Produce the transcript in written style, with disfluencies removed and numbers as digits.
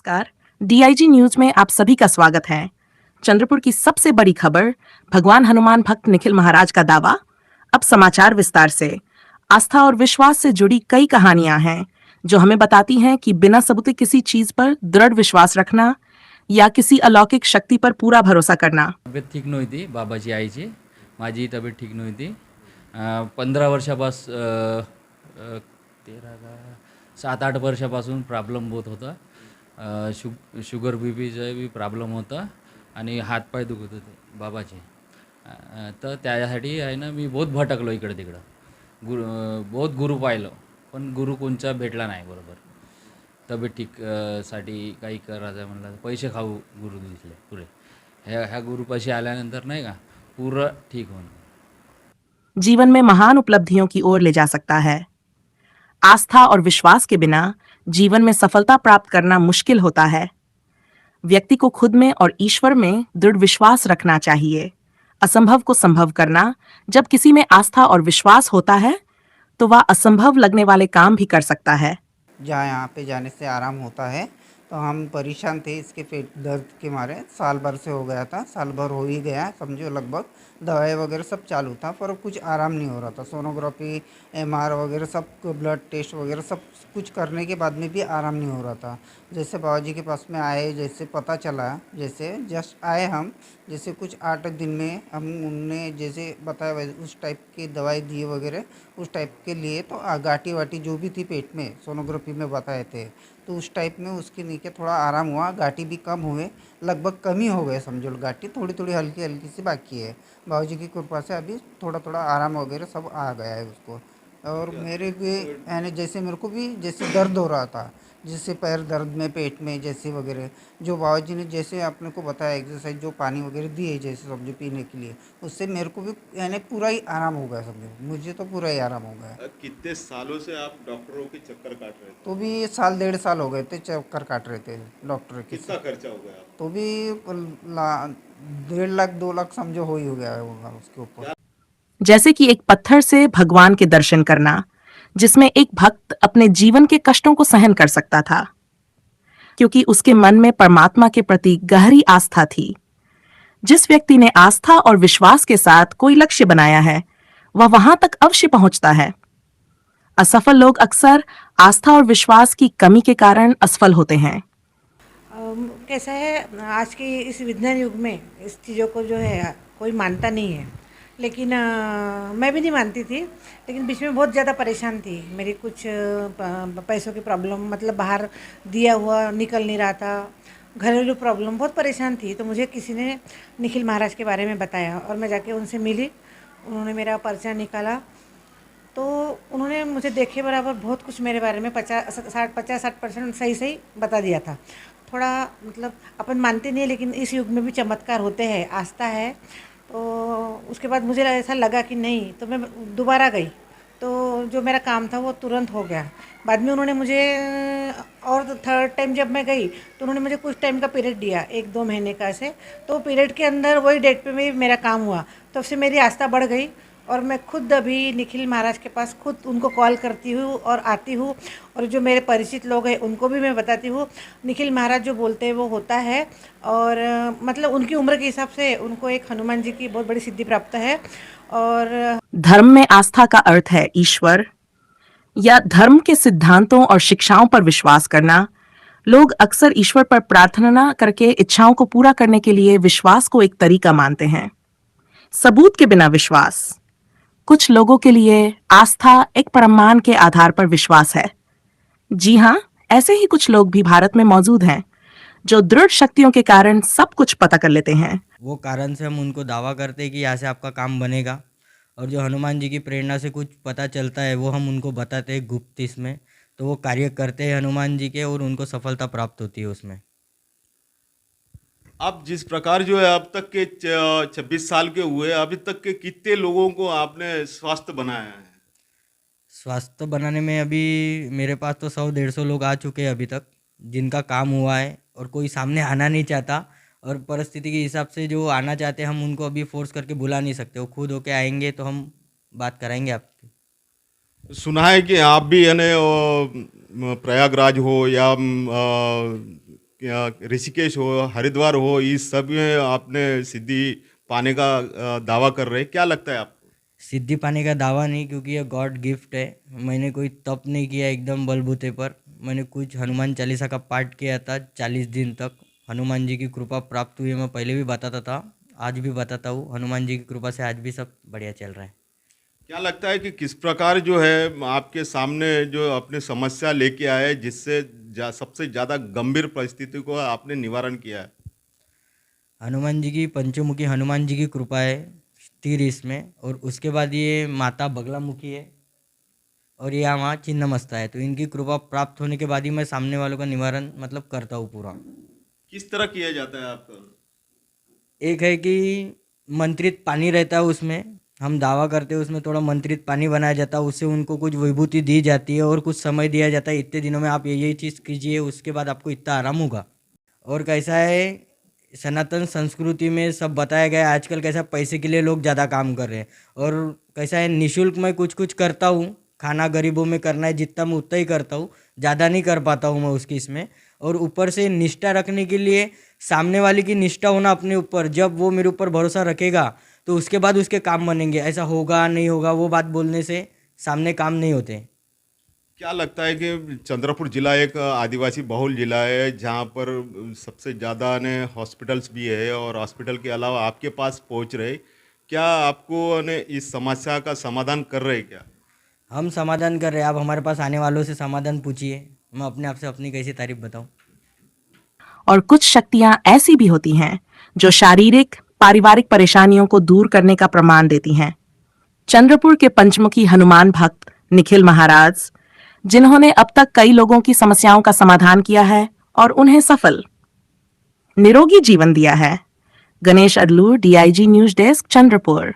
नमस्कार। DIG news में आप सभी का स्वागत है। चंद्रपुर की सबसे बड़ी खबर, भगवान हनुमान भक्त निखिल महाराज का दावा। अब समाचार विस्तार से। आस्था और विश्वास से जुड़ी कई कहानियां हैं जो हमें बताती हैं कि बिना सबूते किसी चीज पर दृढ़ विश्वास रखना या किसी अलौकिक शक्ति पर पूरा भरोसा करना। तब्येत ठीक नव्हती बाबाची आईची. माझी तब्येत ठीक नव्हती. 15 वर्षापासून 7-8 वर्षापासून प्रॉब्लेम होत होता. शुगर बी पीचा बी प्रॉब्लेम होता आणि हातपाय दुखत होते बाबाचे. तर त्यासाठी आहे ना मी बहुत भटकलो इकडं तिकडं. बहुत गुरु पाहिलं पण गुरु कोणचा भेटला नाही बरोबर. तब्येत ठीक साठी काही करायचं म्हणलं पैसे खाऊ गुरु दिसले पुरे. ह्या गुरुपाशी आल्यानंतर नाही का पूर्ण ठीक होणं. जीवन में महान उपलब्धियों की ओर ले जा सकता है। आस्था और विश्वास के बिना जीवन में सफलता प्राप्त करना मुश्किल होता है। व्यक्ति को खुद में और ईश्वर में दृढ़ विश्वास रखना चाहिए। असंभव को संभव करना। जब किसी में आस्था और विश्वास होता है तो वह असंभव लगने वाले काम भी कर सकता है। जहाँ यहाँ पे जाने से आराम होता है। तो हम परेशान थे इसके पेट दर्द के मारे, साल भर से हो गया था, साल भर हो ही गया समझो लगभग। दवाई वगैरह सब चालू था पर कुछ आराम नहीं हो रहा था। सोनोग्राफी, एमआर वगैरह सब, ब्लड टेस्ट वगैरह सब कुछ करने के बाद में भी आराम नहीं हो रहा था। जैसे बाबा जी के पास में आए, जैसे पता चला, जैसे जस्ट आए हम, जैसे कुछ 8 दिन में हम उनने जैसे बताया वैसे उस टाइप की दवाई दी वगैरह उस टाइप के लिए। तो गाठी वाटी जो भी थी पेट में सोनोग्राफी में बताए थे तो उस टाइप में उसके नीचे थोड़ा आराम हुआ। गाठी भी कम हुए, लगभग कम ही हो गए समझो। गाठी थोड़ी थोड़ी हल्की हल्की सी बाकी है। बाबा जी की कृपा से अभी थोड़ा थोड़ा आराम वगैरह सब आ गया है उसको। और मेरे भी यानी जैसे मेरे को भी जैसे दर्द हो रहा था, जैसे पैर दर्द में, पेट में जैसे वगैरह, जो बाबा जी ने जैसे अपने को बताया एक्सरसाइज जो पानी वगैरह दिए जैसे समझो पीने के लिए, उससे मेरे को भी यानी पूरा ही आराम हो गया समझो। मुझे तो पूरा ही आराम हो गया। कितने सालों से आप डॉक्टरों के चक्कर काट रहे थे? तो भी साल 1.5 साल हो गए थे चक्कर काट रहे थे डॉक्टर के। कितना खर्चा हो गया? तो भी 1.5 लाख 2 लाख समझो हो गया होगा उसके ऊपर। जैसे कि एक पत्थर से भगवान के दर्शन करना, जिसमें एक भक्त अपने जीवन के कष्टों को सहन कर सकता था क्योंकि उसके मन में परमात्मा के प्रति गहरी आस्था थी। जिस व्यक्ति ने आस्था और विश्वास के साथ कोई लक्ष्य बनाया है वह वहां तक अवश्य पहुंचता है। असफल लोग अक्सर आस्था और विश्वास की कमी के कारण असफल होते हैं। कैसा है, आज के इस विज्ञान युग में इस चीज़ों को जो है कोई मानता नहीं है। लेकिन मैं भी नहीं मानती थी, लेकिन बीच में बहुत ज़्यादा परेशान थी। मेरी कुछ पैसों की प्रॉब्लम, मतलब बाहर दिया हुआ निकल नहीं रहा था, घरेलू प्रॉब्लम, बहुत परेशान थी। तो मुझे किसी ने निखिल महाराज के बारे में बताया और मैं जाके उनसे मिली। उन्होंने मेरा पर्चा निकाला तो उन्होंने मुझे देखे बराबर बहुत कुछ मेरे बारे में 50-60% सही सही बता दिया था। थोड़ा मतलब अपन मानते नहीं है, लेकिन इस युग में भी चमत्कार होते हैं, आस्था है। तो उसके बाद मुझे ऐसा लगा कि नहीं, तो मैं दोबारा गई तो जो मेरा काम था वो तुरंत हो गया। बाद में उन्होंने मुझे और थर्ड टाइम जब मैं गई तो उन्होंने मुझे कुछ टाइम का पीरियड दिया, 1-2 महीने का ऐसे। तो पीरियड के अंदर वही डेट पे भी मेरा काम हुआ। तो उससे मेरी आस्था बढ़ गई और मैं खुद अभी निखिल महाराज के पास खुद उनको कॉल करती हूँ और आती हूँ। और जो मेरे परिचित लोग हैं उनको भी मैं बताती हूँ निखिल महाराज जो बोलते हैं वो होता है। और मतलब उनकी उम्र के हिसाब से उनको एक हनुमान जी की बहुत बड़ी सिद्धि प्राप्त है। और धर्म में आस्था का अर्थ है ईश्वर या धर्म के सिद्धांतों और शिक्षाओं पर विश्वास करना। लोग अक्सर ईश्वर पर प्रार्थना करके इच्छाओं को पूरा करने के लिए विश्वास को एक तरीका मानते हैं, सबूत के बिना विश्वास। कुछ लोगों के लिए आस्था एक प्रमाण के आधार पर विश्वास है। जी हाँ, ऐसे ही कुछ लोग भी भारत में मौजूद हैं जो दृढ़ शक्तियों के कारण सब कुछ पता कर लेते हैं। वो कारण से हम उनको दावा करते हैं कि यहाँ से आपका काम बनेगा। और जो हनुमान जी की प्रेरणा से कुछ पता चलता है वो हम उनको बताते हैं गुप्त इसमें, तो वो कार्य करते हैं हनुमान जी के और उनको सफलता प्राप्त होती है उसमें। आप जिस प्रकार जो है अब तक के 26 साल के हुए, अभी तक के कितने लोगों को आपने स्वास्थ्य बनाया है? स्वास्थ्य बनाने में अभी मेरे पास तो 100-150 लोग आ चुके हैं अभी तक, जिनका काम हुआ है। और कोई सामने आना नहीं चाहता, और परिस्थिति के हिसाब से जो आना चाहते हैं हम उनको अभी फोर्स करके बुला नहीं सकते। वो खुद होके आएंगे तो हम बात कराएंगे आपकी। सुना है कि आप भी यानी प्रयागराज हो या ऋषिकेश हो, हरिद्वार हो, इस सब में आपने सिद्धि पाने का दावा कर रहे हैं, क्या लगता है आपको? सिद्धि पाने का दावा नहीं, क्योंकि ये गॉड गिफ्ट है। मैंने कोई तप नहीं किया एकदम बलबूते पर। मैंने कुछ हनुमान चालीसा का पाठ किया था 40 दिन तक। हनुमान जी की कृपा प्राप्त हुई है, मैं पहले भी बताता था, आज भी बताता हूँ। हनुमान जी की कृपा से आज भी सब बढ़िया चल रहा है। क्या लगता है कि किस प्रकार जो है आपके सामने जो अपने समस्या लेके आए, जिससे सबसे ज़्यादा गंभीर परिस्थिति को आपने निवारण किया है? हनुमान जी की, पंचमुखी हनुमान जी की कृपा है तीर इसमें, और उसके बाद ये माता बगलामुखी है और ये यहाँ छिन्नमस्ता है। तो इनकी कृपा प्राप्त होने के बाद ही मैं सामने वालों का निवारण मतलब करता हूँ पूरा। किस तरह किया जाता है आपका? एक है कि मंत्रित पानी रहता है, उसमें हम दावा करते हैं, उसमें थोड़ा मंत्रित पानी बनाया जाता है, उससे उनको कुछ विभूति दी जाती है और कुछ समय दिया जाता है, इतने दिनों में आप ये चीज़ कीजिए, उसके बाद आपको इतना आराम होगा। और कैसा है, सनातन संस्कृति में सब बताया गया है। आजकल कैसा पैसे के लिए लोग ज़्यादा काम कर रहे हैं, और कैसा है निःशुल्क मैं कुछ कुछ करता हूँ। खाना गरीबों में करना है जितना मैं उतना ही करता हूँ, ज़्यादा नहीं कर पाता हूँ मैं उसकी इसमें। और ऊपर से निष्ठा रखने के लिए सामने वाले की निष्ठा होना अपने ऊपर, जब वो मेरे ऊपर भरोसा रखेगा तो उसके बाद उसके काम बनेंगे। ऐसा होगा नहीं होगा वो बात बोलने से सामने काम नहीं होते। क्या लगता है कि चंद्रपुर जिला एक आदिवासी बहुल जिला है, जहाँ पर सबसे ज़्यादा ने हॉस्पिटल्स भी है, और हॉस्पिटल के अलावा आपके पास पहुँच रहे, क्या आपको ने इस समस्या का समाधान कर रहे क्या? हम समाधान कर रहे हैं। आप हमारे पास आने वालों से समाधान पूछिए, मैं अपने आप से अपनी कैसी तारीफ बताऊं। और कुछ शक्तियां ऐसी भी होती हैं जो शारीरिक पारिवारिक परेशानियों को दूर करने का प्रमाण देती हैं। चंद्रपुर के पंचमुखी हनुमान भक्त निखिल महाराज, जिन्होंने अब तक कई लोगों की समस्याओं का समाधान किया है और उन्हें सफल निरोगी जीवन दिया है। Ganesh Adlur, DIG news desk, Chandrapur.